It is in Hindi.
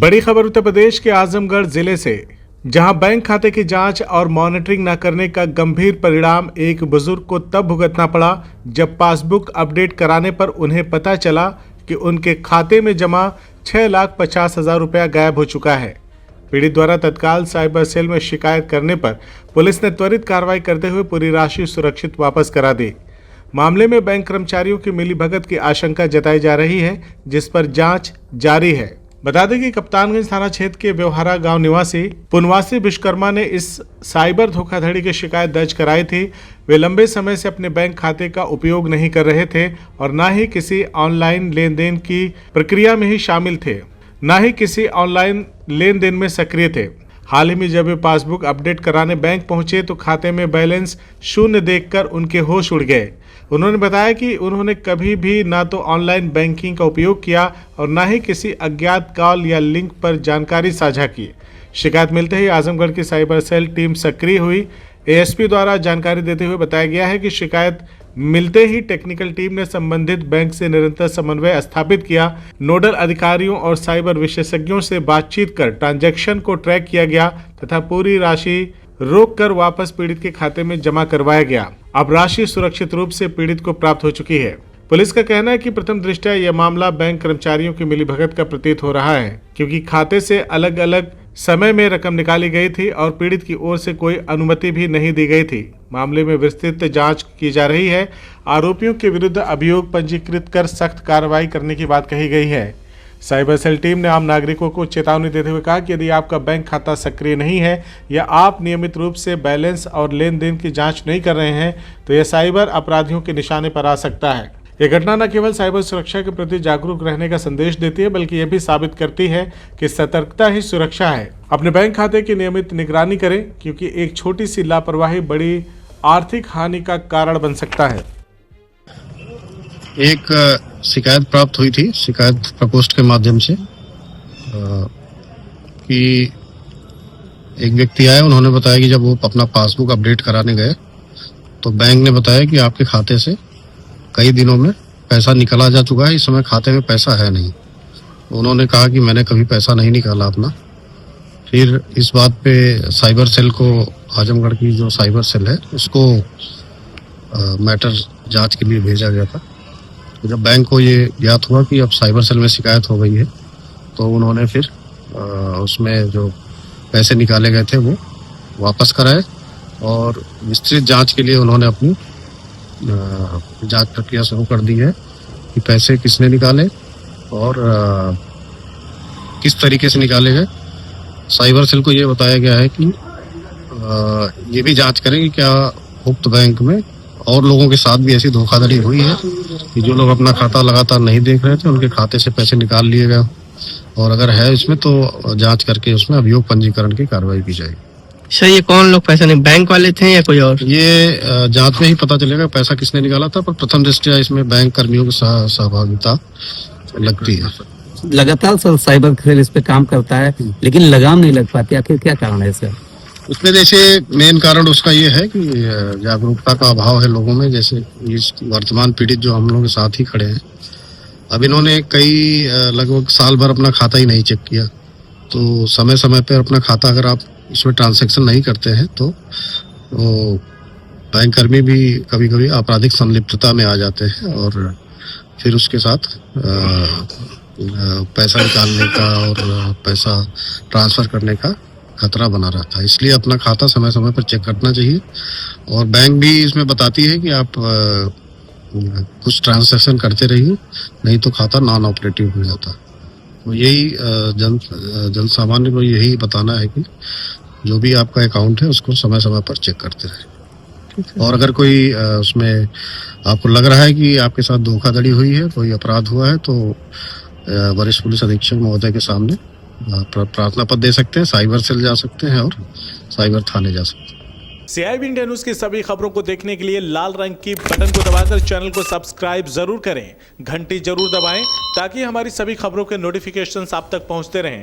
बड़ी खबर उत्तर प्रदेश के आजमगढ़ जिले से, जहां बैंक खाते की जांच और मॉनिटरिंग न करने का गंभीर परिणाम एक बुजुर्ग को तब भुगतना पड़ा जब पासबुक अपडेट कराने पर उन्हें पता चला कि उनके खाते में जमा 6,50,000 रुपया गायब हो चुका है। पीड़ित द्वारा तत्काल साइबर सेल में शिकायत करने पर पुलिस ने त्वरित कार्रवाई करते हुए पूरी राशि सुरक्षित वापस करा दी। मामले में बैंक कर्मचारियों की मिलीभगत की आशंका जताई जा रही है, जिस पर जांच जारी है। बता दें कि कप्तानगंज थाना क्षेत्र के व्यवहारा गांव निवासी पुनवासी विश्वकर्मा ने इस साइबर धोखाधड़ी की शिकायत दर्ज कराई थी। वे लंबे समय से अपने बैंक खाते का उपयोग नहीं कर रहे थे और न ही किसी ऑनलाइन लेन देन की प्रक्रिया में ही शामिल थे, न ही किसी ऑनलाइन लेन देन में सक्रिय थे। हाल ही में जब वे पासबुक अपडेट कराने बैंक पहुंचे तो खाते में बैलेंस शून्य देखकर उनके होश उड़ गए। उन्होंने बताया कि उन्होंने कभी भी ना तो ऑनलाइन बैंकिंग का उपयोग किया और ना ही किसी अज्ञात कॉल या लिंक पर जानकारी साझा की। शिकायत मिलते ही आजमगढ़ की साइबर सेल टीम सक्रिय हुई। एएसपी द्वारा जानकारी देते हुए बताया गया है कि शिकायत मिलते ही टेक्निकल टीम ने संबंधित बैंक से निरंतर समन्वय स्थापित किया। नोडल अधिकारियों और साइबर विशेषज्ञों से बातचीत कर ट्रांजैक्शन को ट्रैक किया गया तथा पूरी राशि रोक कर वापस पीड़ित के खाते में जमा करवाया गया। अब राशि सुरक्षित रूप से पीड़ित को प्राप्त हो चुकी है। पुलिस का कहना है कि प्रथम दृष्टया यह मामला बैंक कर्मचारियों की मिलीभगत का प्रतीत हो रहा है, क्योंकि खाते से अलग अलग समय में रकम निकाली गई थी और पीड़ित की ओर से कोई अनुमति भी नहीं दी गई थी। मामले में विस्तृत जांच की जा रही है। आरोपियों के विरुद्ध अभियोग पंजीकृत कर सख्त कार्रवाई करने की बात कही गई है। साइबर सेल टीम ने आम नागरिकों को चेतावनी देते हुए कहा कि यदि आपका बैंक खाता सक्रिय नहीं है या आप नियमित रूप से बैलेंस और लेन देन की जांच नहीं कर रहे हैं तो यह साइबर अपराधियों के निशाने पर आ सकता है। यह घटना न केवल साइबर सुरक्षा के प्रति जागरूक रहने का संदेश देती है, बल्कि यह भी साबित करती है कि सतर्कता ही सुरक्षा है। अपने बैंक खाते की नियमित निगरानी करें, क्योंकि एक छोटी सी लापरवाही बड़ी आर्थिक हानि का कारण बन सकता है। एक शिकायत प्राप्त हुई थी, शिकायत प्रकोष्ठ के माध्यम से कि एक व्यक्ति आए, उन्होंने बताया कि जब वो अपना पासबुक अपडेट कराने गए तो बैंक ने बताया कि आपके खाते से कई दिनों में पैसा निकाला जा चुका है, इस समय खाते में पैसा है नहीं। उन्होंने कहा कि मैंने कभी पैसा नहीं निकाला अपना। फिर इस बात पे साइबर सेल को, आजमगढ़ की जो साइबर सेल है उसको मैटर जांच के लिए भेजा गया था। जब बैंक को ये ज्ञात हुआ कि अब साइबर सेल में शिकायत हो गई है तो उन्होंने फिर उसमें जो पैसे निकाले गए थे वो वापस कराए और विस्तृत जांच के लिए उन्होंने अपनी जांच प्रक्रिया शुरू कर दी है कि पैसे किसने निकाले और किस तरीके से निकाले गए। साइबर सेल को ये बताया गया है कि ये भी जांच करें कि क्या उक्त बैंक में और लोगों के साथ भी ऐसी धोखाधड़ी हुई है कि जो लोग अपना खाता लगातार नहीं देख रहे थे उनके खाते से पैसे निकाल लिए गए, और अगर है इसमें तो जांच करके उसमें अभियोग पंजीकरण की कार्रवाई की जाएगी। सर, ये कौन लोग पैसा नहीं, बैंक वाले थे या कोई और? ये जांच में ही पता चलेगा पैसा किसने निकाला था, पर प्रथम दृष्टया इसमें बैंक कर्मियों की सहभागिता लगती है। लगातार सर साइबर सेल इस पे काम करता है, लेकिन लगाम नहीं लग पाती, आखिर क्या कारण है सर? उसमें जैसे मेन कारण उसका ये है कि जागरूकता का अभाव है लोगों में। जैसे इस वर्तमान पीड़ित जो हम लोग के साथ ही खड़े हैं, अब इन्होंने कई लगभग साल भर अपना खाता ही नहीं चेक किया, तो समय समय पर अपना खाता अगर आप इसमें ट्रांजैक्शन नहीं करते हैं तो बैंक कर्मी भी कभी कभी आपराधिक संलिप्तता में आ जाते हैं और फिर उसके साथ पैसा निकालने का और पैसा ट्रांसफर करने का खतरा बना रहता है। इसलिए अपना खाता समय समय पर चेक करना चाहिए, और बैंक भी इसमें बताती है कि आप कुछ ट्रांजैक्शन करते रहिए, नहीं तो खाता नॉन ऑपरेटिव हो जाता है। तो यही जन सामान्य को यही बताना है कि जो भी आपका अकाउंट है उसको समय समय पर चेक करते रहें। और अगर कोई उसमें आपको लग रहा है कि आपके साथ धोखाधड़ी हुई है, कोई अपराध हुआ है, तो वरिष्ठ पुलिस अधीक्षक महोदय के सामने प्रार्थना पत्र दे सकते हैं, साइबर सेल जा सकते हैं और साइबर थाने जा सकते हैं। CIB इंडिया न्यूज की सभी खबरों को देखने के लिए लाल रंग की बटन को दबाकर चैनल को सब्सक्राइब जरूर करें, घंटी जरूर दबाएं ताकि हमारी सभी खबरों के नोटिफिकेशंस आप तक पहुंचते रहें।